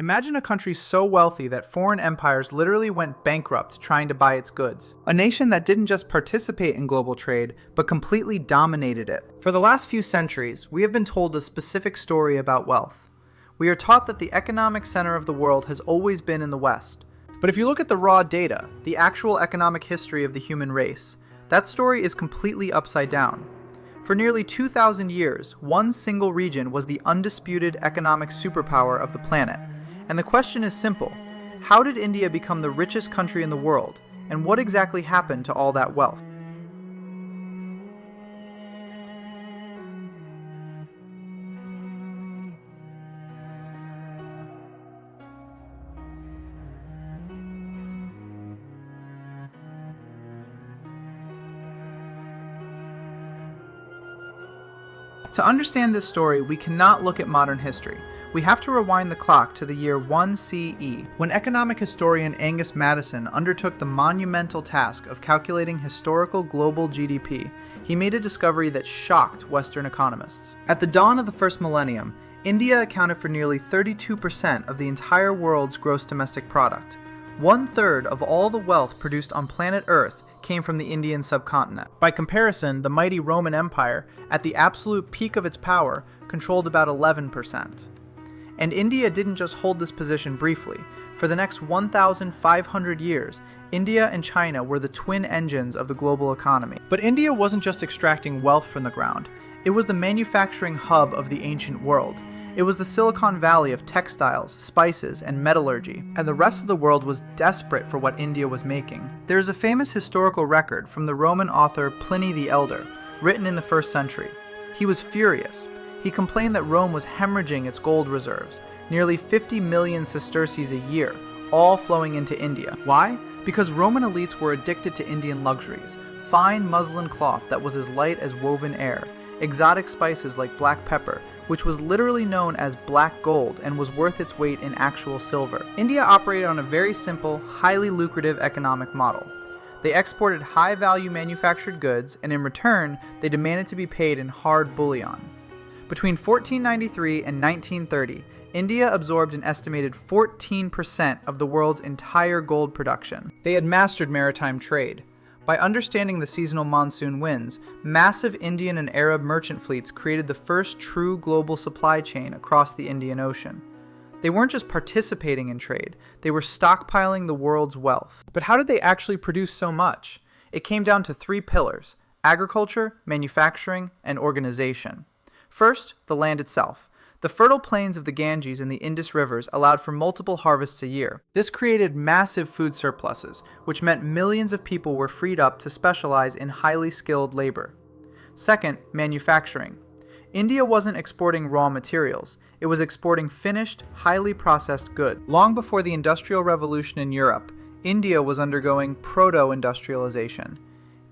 Imagine a country so wealthy that foreign empires literally went bankrupt trying to buy its goods. A nation that didn't just participate in global trade, but completely dominated it. For the last few centuries, we have been told a specific story about wealth. We are taught that the economic center of the world has always been in the West. But if you look at the raw data, the actual economic history of the human race, that story is completely upside down. For nearly 2,000 years, one single region was the undisputed economic superpower of the planet. And the question is simple: how did India become the richest country in the world, and what exactly happened to all that wealth? To understand this story, we cannot look at modern history. We have to rewind the clock to the year 1 CE, when economic historian Angus Maddison undertook the monumental task of calculating historical global GDP. He made a discovery that shocked Western economists. At the dawn of the first millennium, India accounted for nearly 32% of the entire world's gross domestic product. 1/3 of all the wealth produced on planet Earth came from the Indian subcontinent. By comparison, the mighty Roman Empire, at the absolute peak of its power, controlled about 11%. And India didn't just hold this position briefly. For the next 1,500 years, India and China were the twin engines of the global economy. But India wasn't just extracting wealth from the ground. It was the manufacturing hub of the ancient world. It was the Silicon Valley of textiles, spices, and metallurgy, and the rest of the world was desperate for what India was making. There is a famous historical record from the Roman author Pliny the Elder, written in the 1st century. He was furious. He complained that Rome was hemorrhaging its gold reserves, nearly 50 million sesterces a year, all flowing into India. Why? Because Roman elites were addicted to Indian luxuries, fine muslin cloth that was as light as woven air, exotic spices like black pepper, which was literally known as black gold and was worth its weight in actual silver. India operated on a very simple, highly lucrative economic model. They exported high-value manufactured goods, and in return, they demanded to be paid in hard bullion. Between 1493 and 1930, India absorbed an estimated 14% of the world's entire gold production. They had mastered maritime trade. By understanding the seasonal monsoon winds, massive Indian and Arab merchant fleets created the first true global supply chain across the Indian Ocean. They weren't just participating in trade, they were stockpiling the world's wealth. But how did they actually produce so much? It came down to 3 pillars: agriculture, manufacturing, and organization. First, the land itself. The fertile plains of the Ganges and the Indus rivers allowed for multiple harvests a year. This created massive food surpluses, which meant millions of people were freed up to specialize in highly skilled labor. Second, manufacturing. India wasn't exporting raw materials, it was exporting finished, highly processed goods. Long before the Industrial Revolution in Europe, India was undergoing proto-industrialization.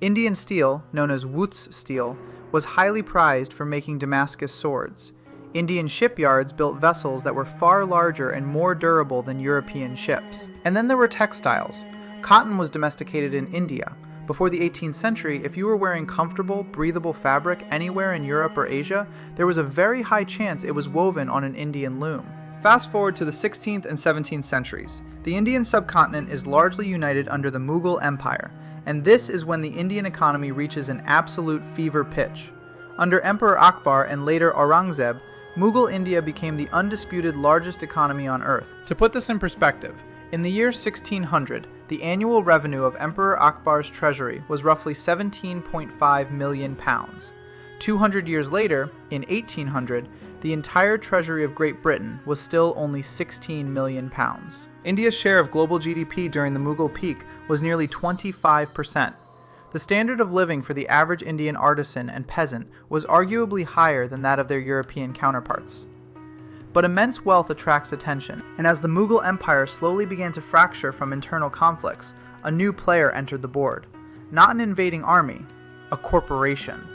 Indian steel, known as Wootz steel, was highly prized for making Damascus swords. Indian shipyards built vessels that were far larger and more durable than European ships. And then there were textiles. Cotton was domesticated in India. Before the 18th century, if you were wearing comfortable, breathable fabric anywhere in Europe or Asia, there was a very high chance it was woven on an Indian loom. Fast forward to the 16th and 17th centuries. The Indian subcontinent is largely united under the Mughal Empire, and this is when the Indian economy reaches an absolute fever pitch. Under Emperor Akbar and later Aurangzeb, Mughal India became the undisputed largest economy on Earth. To put this in perspective, in the year 1600, the annual revenue of Emperor Akbar's treasury was roughly £17.5 million. 200 years later, in 1800, the entire treasury of Great Britain was still only £16 million. India's share of global GDP during the Mughal peak was nearly 25%. The standard of living for the average Indian artisan and peasant was arguably higher than that of their European counterparts. But immense wealth attracts attention, and as the Mughal Empire slowly began to fracture from internal conflicts, a new player entered the board. Not an invading army, a corporation.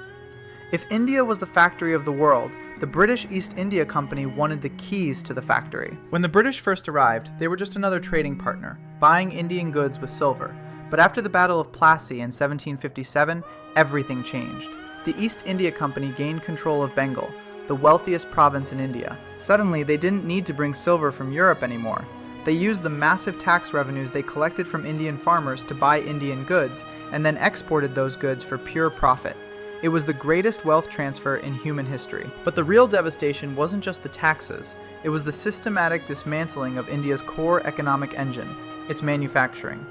If India was the factory of the world, the British East India Company wanted the keys to the factory. When the British first arrived, they were just another trading partner, buying Indian goods with silver. But after the Battle of Plassey in 1757, everything changed. The East India Company gained control of Bengal, the wealthiest province in India. Suddenly, they didn't need to bring silver from Europe anymore. They used the massive tax revenues they collected from Indian farmers to buy Indian goods, and then exported those goods for pure profit. It was the greatest wealth transfer in human history. But the real devastation wasn't just the taxes, it was the systematic dismantling of India's core economic engine, its manufacturing.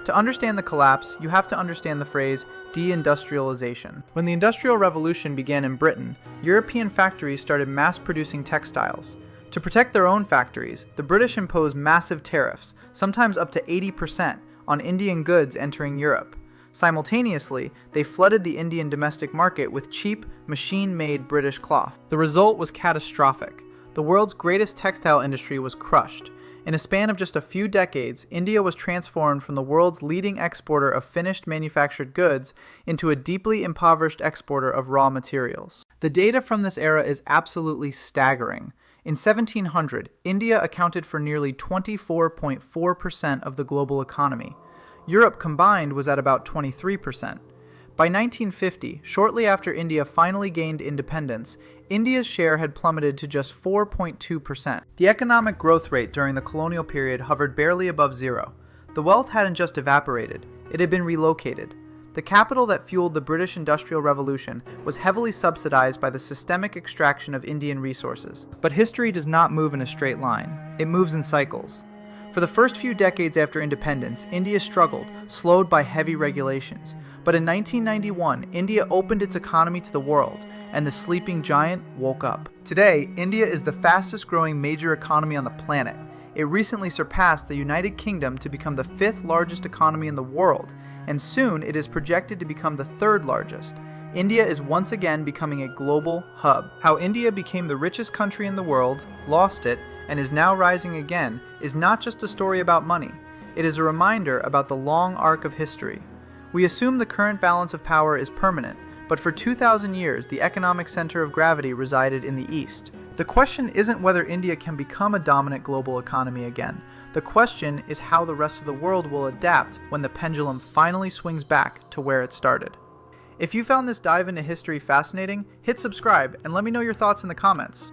To understand the collapse, you have to understand the phrase deindustrialization. When the Industrial Revolution began in Britain, European factories started mass-producing textiles. To protect their own factories, the British imposed massive tariffs, sometimes up to 80%, on Indian goods entering Europe. Simultaneously, they flooded the Indian domestic market with cheap, machine-made British cloth. The result was catastrophic. The world's greatest textile industry was crushed. In a span of just a few decades, India was transformed from the world's leading exporter of finished manufactured goods into a deeply impoverished exporter of raw materials. The data from this era is absolutely staggering. In 1700, India accounted for nearly 24.4% of the global economy. Europe combined was at about 23%. By 1950, shortly after India finally gained independence, India's share had plummeted to just 4.2%. The economic growth rate during the colonial period hovered barely above zero. The wealth hadn't just evaporated, it had been relocated. The capital that fueled the British Industrial Revolution was heavily subsidized by the systemic extraction of Indian resources. But history does not move in a straight line. It moves in cycles. For the first few decades after independence, India struggled, slowed by heavy regulations. But in 1991, India opened its economy to the world, and the sleeping giant woke up. Today, India is the fastest growing major economy on the planet. It recently surpassed the United Kingdom to become the 5th largest economy in the world, and soon it is projected to become the 3rd largest. India is once again becoming a global hub. How India became the richest country in the world, lost it, and is now rising again is not just a story about money. It is a reminder about the long arc of history. We assume the current balance of power is permanent, but for 2,000 years the economic center of gravity resided in the East. The question isn't whether India can become a dominant global economy again. The question is how the rest of the world will adapt when the pendulum finally swings back to where it started. If you found this dive into history fascinating, hit subscribe and let me know your thoughts in the comments.